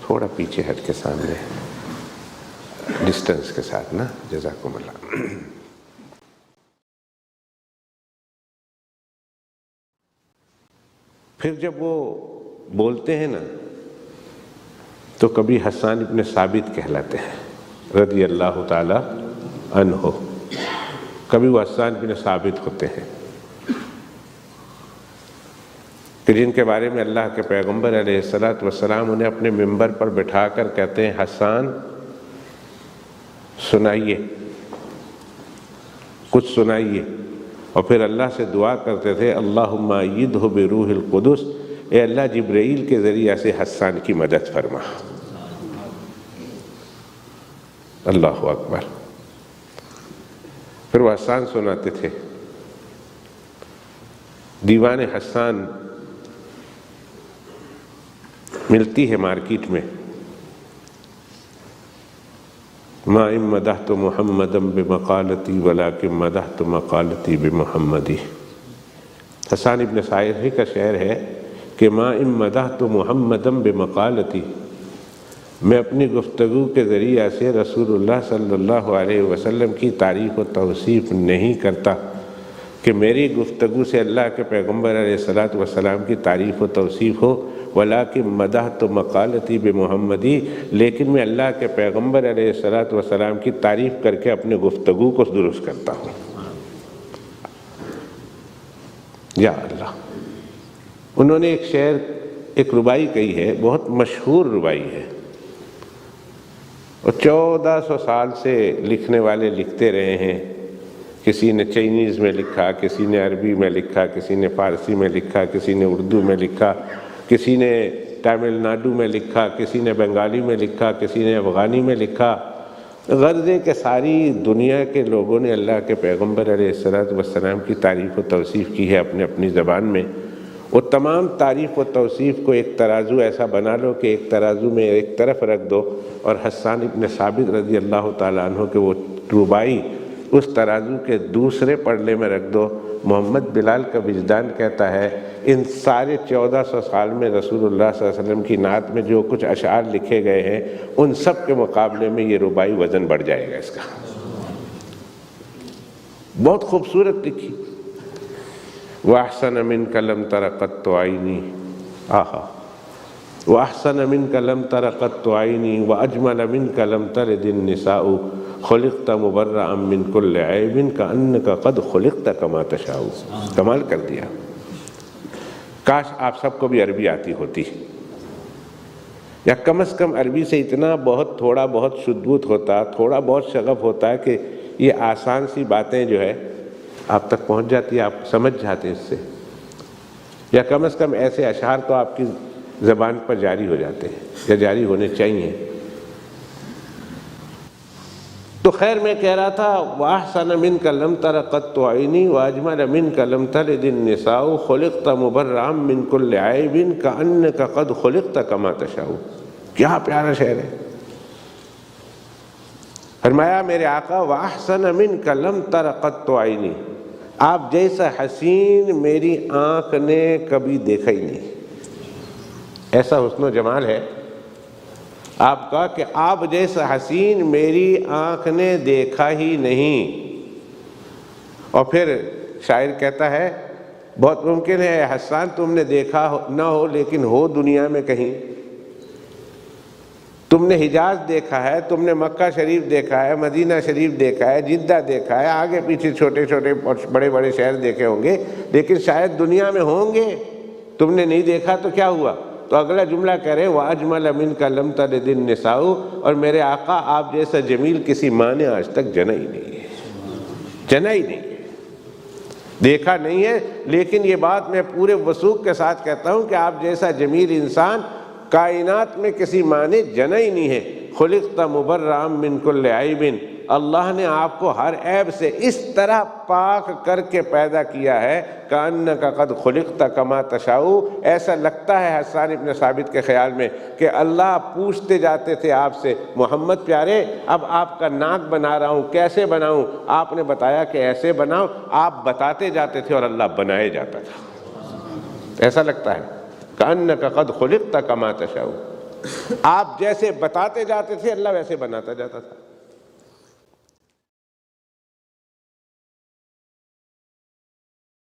تھوڑا پیچھے ہٹ کے سامنے ڈسٹنس کے ساتھ نا، جزاکم اللہ۔ پھر جب وہ بولتے ہیں نا تو کبھی حسان ابن ثابت کہلاتے ہیں رضی اللہ تعالی عنہ، کبھی وہ حسان ابن ثابت ہوتے ہیں کہ جن کے بارے میں اللہ کے پیغمبر علیہ الصلوۃ والسلام انہیں اپنے ممبر پر بٹھا کر کہتے ہیں حسان سنائیے، کچھ سنائیے، اور پھر اللہ سے دعا کرتے تھے اللہم ایدہ بروح القدس، اے اللہ جبرائیل کے ذریعہ سے حسان کی مدد فرما۔ اللہ اکبر۔ پھر وہ حسان سناتے تھے۔ دیوان حسان ملتی ہے مارکیٹ میں، ما ان مدحت محمدا بمقالتی ولکن مدحت مقالتی بمحمدی۔ حسان ابن ثابت کا شعر ہے کہ ما ان مدحت محمدا بمقالتی، میں اپنی گفتگو کے ذریعہ سے رسول اللہ صلی اللہ علیہ وسلم کی تعریف و توصیف نہیں کرتا کہ میری گفتگو سے اللہ کے پیغمبر علیہ الصلوۃ والسلام کی تعریف و توصیف ہو، ولیکن مدحت مقالتی بمحمدی، لیکن میں اللہ کے پیغمبر علیہ الصلوۃ والسلام کی تعریف کر کے اپنے گفتگو کو درست کرتا ہوں۔ یا اللہ۔ انہوں نے ایک شعر، ایک ربائی کہی ہے، بہت مشہور ربائی ہے، اور 1400 سال سے لکھنے والے لکھتے رہے ہیں۔ کسی نے چائنیز میں لکھا، کسی نے عربی میں لکھا، کسی نے فارسی میں لکھا، کسی نے اردو میں لکھا، کسی نے تامل ناڈو میں لکھا، کسی نے بنگالی میں لکھا، کسی نے افغانی میں لکھا۔ غرض ہے کہ ساری دنیا کے لوگوں نے اللہ کے پیغمبر علیہ الصلوۃ والسلام کی تعریف و توصیف کی ہے اپنی اپنی زبان میں۔ وہ تمام تعریف و توصیف کو ایک ترازو ایسا بنا لو کہ ایک ترازو میں ایک طرف رکھ دو، اور حسان ابن ثابت رضی اللہ تعالیٰ عنہ کے وہ ربائی اس ترازو کے دوسرے پلڑے میں رکھ دو۔ محمد بلال کا وجدان کہتا ہے ان سارے 1400 سال میں رسول اللہ صلی اللہ علیہ وسلم کی نعت میں جو کچھ اشعار لکھے گئے ہیں ان سب کے مقابلے میں یہ ربائی وزن بڑھ جائے گا اس کا۔ بہت خوبصورت لکھی۔ وَأَحْسَنَ مِنْكَ لَمْ تَرَ قَطُّ عَيْنِي، آہا، وَأَحْسَنَ مِنْكَ لَمْ تَرَ قَطُّ عَيْنِي وَأَجْمَلَ مِنْكَ لَمْ تَلِدِ النِّسَاءُ خُلِقْتَ مُبَرَّأً مِنْ كُلِّ عَيْبٍ كَأَنَّكَ قَدْ خُلِقْتَ كَمَا تَشَاءُ۔ کمال کر دیا۔ کاش آپ سب کو بھی عربی آتی ہوتی، یا کم از کم عربی سے اتنا بہت تھوڑا بہت شدبوت ہوتا، تھوڑا بہت شغف ہوتا ہے کہ یہ آسان سی باتیں جو ہے آپ تک پہنچ جاتی، آپ سمجھ جاتے اس سے، یا کم از کم ایسے اشعار تو آپ کی زبان پر جاری ہو جاتے ہیں یا جاری ہونے چاہیے۔ تو خیر میں کہہ رہا تھا وَأَحْسَنَ مِنْكَ لَمْ تَرَ قَطُّ عَيْنِي وَأَجْمَلَ مِنْكَ لَمْ تَلِدِ النِّسَاءُ خُلِقْتَ مُبَرَّأً مِنْ كُلِّ عَيْبٍ كَأَنَّكَ قَدْ خُلِقْتَ كَمَا تَشَاءُ۔ کیا پیارا شعر ہے۔ فرمایا میرے آقا وَأَحْسَنَ مِنْكَ لَمْ تَرَ قَطُّ عَيْنِي، آپ جیسا حسین میری آنکھ نے کبھی دیکھا ہی نہیں۔ ایسا حسن و جمال ہے آپ کا کہ آپ جیسا حسین میری آنکھ نے دیکھا ہی نہیں۔ اور پھر شاعر کہتا ہے بہت ممکن ہے حسان تم نے دیکھا نہ ہو لیکن ہو دنیا میں کہیں، تم نے حجاز دیکھا ہے، تم نے مکہ شریف دیکھا ہے، مدینہ شریف دیکھا ہے، جدہ دیکھا ہے، آگے پیچھے چھوٹے چھوٹے بڑے بڑے شہر دیکھے ہوں گے، لیکن شاید دنیا میں ہوں گے، تم نے نہیں دیکھا تو کیا ہوا؟ تو اگلا جملہ کہہ رہے ہیں وَأَجْمَلَ مِنْكَ لَمْ تَلِدِ النِّسَاءُ، اور میرے آقا آپ جیسا جمیل کسی ماں نے آج تک جنا ہی نہیں ہے، جنا ہی نہیں ہے، دیکھا نہیں ہے۔ لیکن یہ بات میں پورے وثوق کے ساتھ کہتا ہوں کہ آپ جیسا جمیل انسان کائنات میں کسی ماں نے جنا ہی نہیں ہے۔ خُلِقْتَ مُبَرَّأً مِنْ كُلِّ عَيْبٍ، اللہ نے آپ کو ہر عیب سے اس طرح پاک کر کے پیدا کیا ہے کَأَنَّكَ قَدْ خُلِقْتَ كَمَا تَشَاءُ۔ ایسا لگتا ہے حسان ابن ثابت کے خیال میں کہ اللہ پوچھتے جاتے تھے آپ سے محمد پیارے اب آپ کا ناک بنا رہا ہوں، کیسے بناؤں؟ آپ نے بتایا کہ ایسے بناؤ، آپ بتاتے جاتے تھے اور اللہ بنائے جاتا تھا۔ ایسا لگتا ہے کأنک قد خلقت کما تشاء، آپ جیسے بتاتے جاتے تھے اللہ ویسے بناتا جاتا تھا۔